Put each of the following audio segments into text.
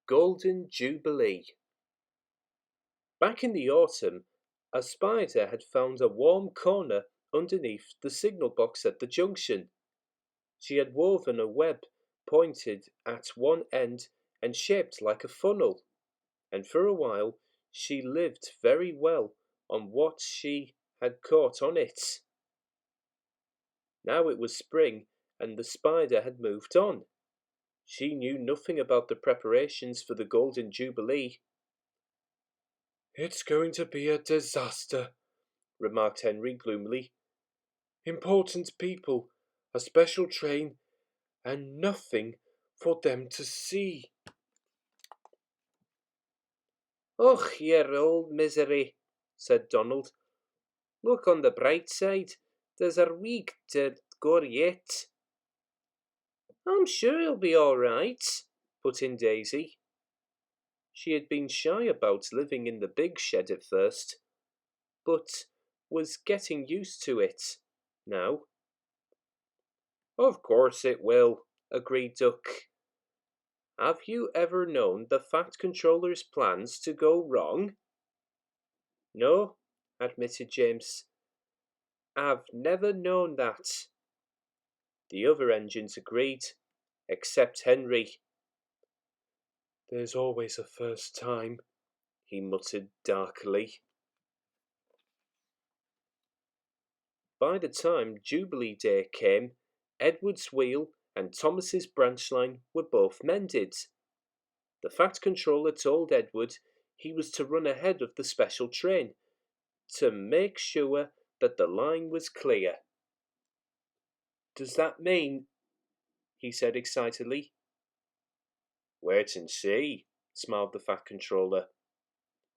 Golden Jubilee. Back in the autumn, a spider had found a warm corner underneath the signal box at the junction. She had woven a web pointed at one end and shaped like a funnel, and for a while she lived very well on what she had caught on it. Now it was spring, and the spider had moved on. She knew nothing about the preparations for the Golden Jubilee. "It's going to be a disaster," remarked Henry gloomily. "Important people, a special train, and nothing for them to see." "Och, yer old misery," said Donald. "Look on the bright side. There's a week to go yet." "I'm sure he'll be all right," put in Daisy. She had been shy about living in the big shed at first, but was getting used to it now. "Of course it will," agreed Duck. "Have you ever known the Fat Controller's plans to go wrong?" "No," admitted James. "I've never known that." The other engines agreed, except Henry. "There's always a first time," he muttered darkly. By the time Jubilee Day came, Edward's wheel and Thomas's branch line were both mended. The Fat Controller told Edward he was to run ahead of the special train to make sure that the line was clear. "Does that mean—" he said excitedly. "Wait and see," smiled the Fat Controller.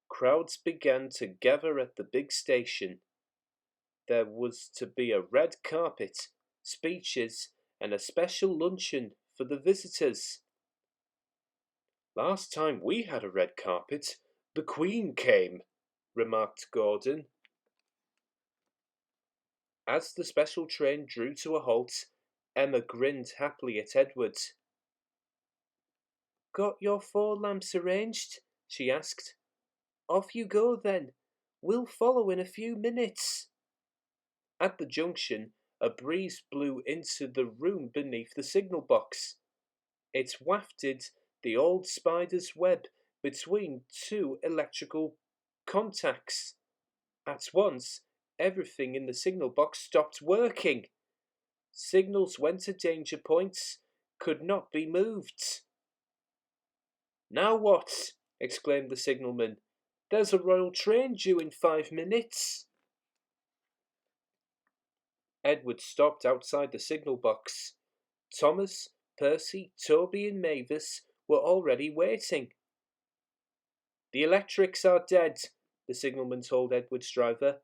Crowds began to gather at the big station. There was to be a red carpet, speeches, and a special luncheon for the visitors. "Last time we had a red carpet, the Queen came," remarked Gordon. As the special train drew to a halt, Emma grinned happily at Edward. "Got your 4 lamps arranged?" she asked. "Off you go then. We'll follow in a few minutes." At the junction, a breeze blew into the room beneath the signal box. It wafted the old spider's web between 2 electrical contacts. At once, everything in the signal box stopped working. Signals went to danger points, could not be moved. "Now what?" exclaimed the signalman. "There's a royal train due in 5 minutes." Edward stopped outside the signal box. Thomas, Percy, Toby, and Mavis were already waiting. "The electrics are dead," the signalman told Edward's driver.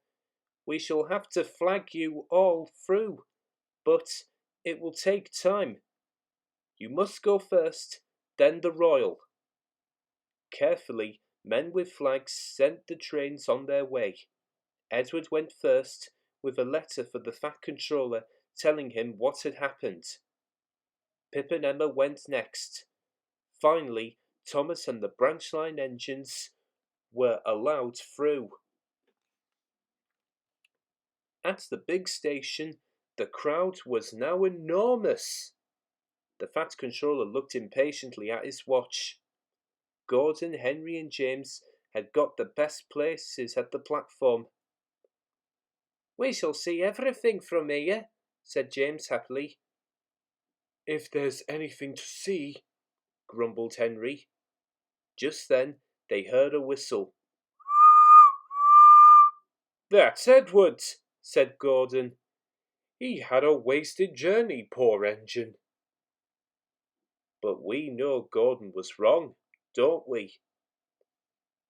"We shall have to flag you all through, but it will take time. You must go first, then the Royal." Carefully, men with flags sent the trains on their way. Edward went first, with a letter for the Fat Controller telling him what had happened. Pip and Emma went next. Finally, Thomas and the branch line engines were allowed through. At the big station, the crowd was now enormous. The Fat Controller looked impatiently at his watch. Gordon, Henry, and James had got the best places at the platform. "We shall see everything from here," said James happily. "If there's anything to see," grumbled Henry. Just then they heard a whistle. "That's Edward," said Gordon. "He had a wasted journey, poor engine." But we know Gordon was wrong, don't we?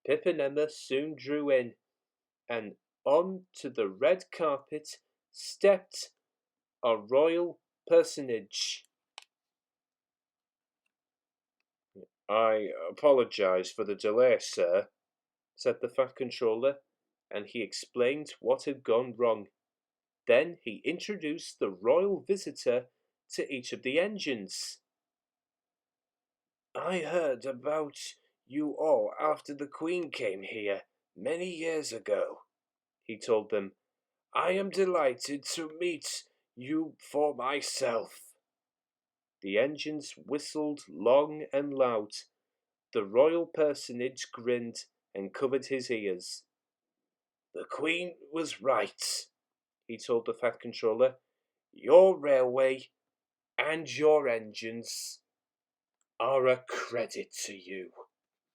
Pip and Emma soon drew in, and on to the red carpet stepped a royal personage. "I apologise for the delay, sir," said the Fat Controller, and he explained what had gone wrong. Then he introduced the royal visitor to each of the engines. I heard about you all after the Queen came here many years ago, he told them. I am delighted to meet you for myself. The engines whistled long and loud. The royal personage grinned and covered his ears. The Queen was right, he told the Fat Controller. Your railway and your engines are a credit to you.